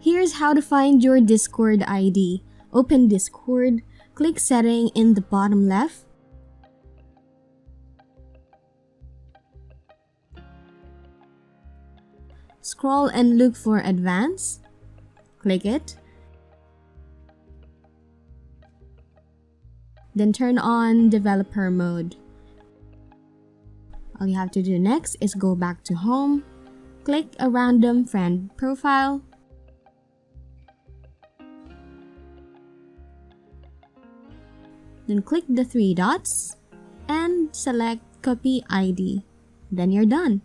Here's how to find your Discord ID. Open Discord, click Setting in the bottom left. Scroll and look for Advanced. Click it. Then turn on Developer Mode. All you have to do next is go back to Home, click a random friend profile, then click the three dots and select Copy ID. Then you're done.